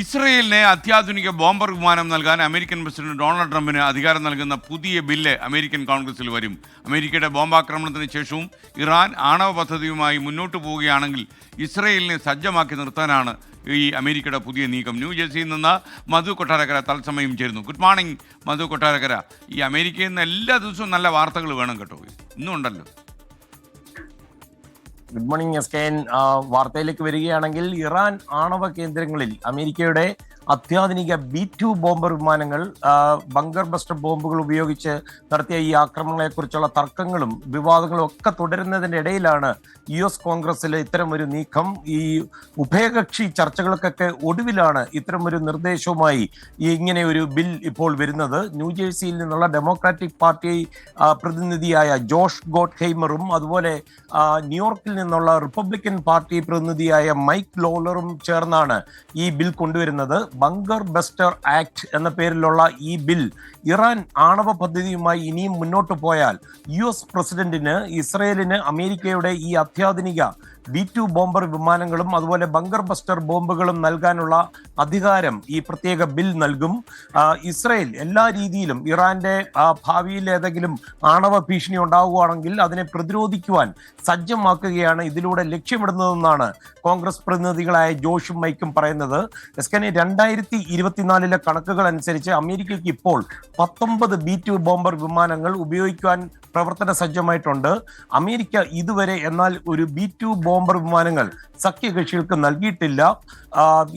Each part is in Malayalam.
ഇസ്രയേലിന് അത്യാധുനിക ബോംബർ വിമാനം നൽകാൻ അമേരിക്കൻ പ്രസിഡന്റ് ഡൊണാൾഡ് ട്രംപിന് അധികാരം നൽകുന്ന പുതിയ ബില്ല് അമേരിക്കൻ കോൺഗ്രസിൽ വരും. അമേരിക്കയുടെ ബോംബാക്രമണത്തിന് ശേഷവും ഇറാൻ ആണവ പദ്ധതിയുമായി മുന്നോട്ട് പോവുകയാണെങ്കിൽ ഇസ്രയേലിനെ സജ്ജമാക്കി നിർത്താനാണ് ഈ അമേരിക്കയുടെ പുതിയ നീക്കം. ന്യൂജേഴ്സിയിൽ നിന്ന് മധു കൊട്ടാരക്കര തത്സമയം ചേരുന്നു. ഗുഡ് മോർണിംഗ് മധു കൊട്ടാരക്കര. ഈ അമേരിക്കയിൽ നിന്ന് എല്ലാ ദിവസവും നല്ല വാർത്തകൾ വേണം കേട്ടോ, ഇന്നും ഉണ്ടല്ലോ. ഗുഡ് മോർണിംഗ് എസ്കെൻ. വാർത്തയിലേക്ക് വരികയാണെങ്കിൽ ഇറാൻ ആണവ കേന്ദ്രങ്ങളിൽ അമേരിക്കയുടെ അത്യാധുനിക B-2 ബോംബർ വിമാനങ്ങൾ ബങ്കർ ബസ്റ്റർ ബോംബുകൾ ഉപയോഗിച്ച് നടത്തിയ ഈ ആക്രമണങ്ങളെക്കുറിച്ചുള്ള തർക്കങ്ങളും വിവാദങ്ങളും ഒക്കെ തുടരുന്നതിൻ്റെ ഇടയിലാണ് US കോൺഗ്രസിൽ ഇത്തരമൊരു നീക്കം. ഈ ഉഭയകക്ഷി ചർച്ചകൾക്കൊക്കെ ഒടുവിലാണ് ഇത്തരമൊരു നിർദ്ദേശവുമായി ഇങ്ങനെ ഒരു ബിൽ ഇപ്പോൾ വരുന്നത്. ന്യൂജേഴ്സിയിൽ നിന്നുള്ള ഡെമോക്രാറ്റിക് പാർട്ടി പ്രതിനിധിയായ ജോഷ് ഗോട്ട്ഹെയ്മറും അതുപോലെ ന്യൂയോർക്കിൽ നിന്നുള്ള റിപ്പബ്ലിക്കൻ പാർട്ടി പ്രതിനിധിയായ മൈക്ക് ലോളറും ചേർന്നാണ് ഈ ബിൽ കൊണ്ടുവരുന്നത്. ബങ്കർ ബസ്റ്റർ ആക്ട് എന്ന പേരിലുള്ള ഈ ബിൽ ഇറാൻ ആണവ പദ്ധതിയുമായി ഇനിയും മുന്നോട്ട് പോയാൽ US പ്രസിഡന്റിന് ഇസ്രയേലിന് അമേരിക്കയുടെ ഈ അത്യാധുനിക B-2 ബോംബർ വിമാനങ്ങളും അതുപോലെ ബങ്കർ ബസ്റ്റർ ബോംബുകളും നൽകാനുള്ള അധികാരം ഈ പ്രത്യേക ബിൽ നൽകും. ഇസ്രയേൽ എല്ലാ രീതിയിലും ഇറാന്റെ ഭാവിയിൽ ഏതെങ്കിലും ആണവ ഭീഷണി ഉണ്ടാവുകയാണെങ്കിൽ അതിനെ പ്രതിരോധിക്കുവാൻ സജ്ജമാക്കുകയാണ് ഇതിലൂടെ ലക്ഷ്യമിടുന്നതെന്നാണ് കോൺഗ്രസ് പ്രതിനിധികളായ ജോഷും മൈക്കും പറയുന്നത്. എസ്കനെ 2024 കണക്കുകൾ അനുസരിച്ച് അമേരിക്കയ്ക്ക് ഇപ്പോൾ 19 B-2 ബോംബർ വിമാനങ്ങൾ ഉപയോഗിക്കുവാൻ പ്രവർത്തന സജ്ജമായിട്ടുണ്ട്. അമേരിക്ക ഇതുവരെ എന്നാൽ ഒരു B-2 ബോംബർ വിമാനങ്ങൾ സഖ്യകക്ഷികൾക്ക് നൽകിയിട്ടില്ല.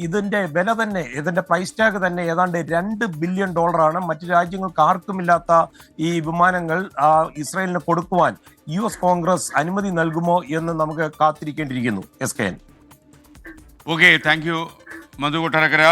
ഇതിന്റെ വില തന്നെ, ഇതിന്റെ പ്രൈസ് ടാഗ് തന്നെ ഏതാണ്ട് $2 ബില്യൺ. മറ്റു രാജ്യങ്ങൾക്ക് ആർക്കുമില്ലാത്ത ഈ വിമാനങ്ങൾ ഇസ്രായേലിന് കൊടുക്കുവാൻ US കോൺഗ്രസ് അനുമതി നൽകുമോ എന്ന് നമുക്ക് കാത്തിരിക്കേണ്ടിയിരിക്കുന്നു. എസ്കെൻ. Okay, thank you Madhu Kottarakkara.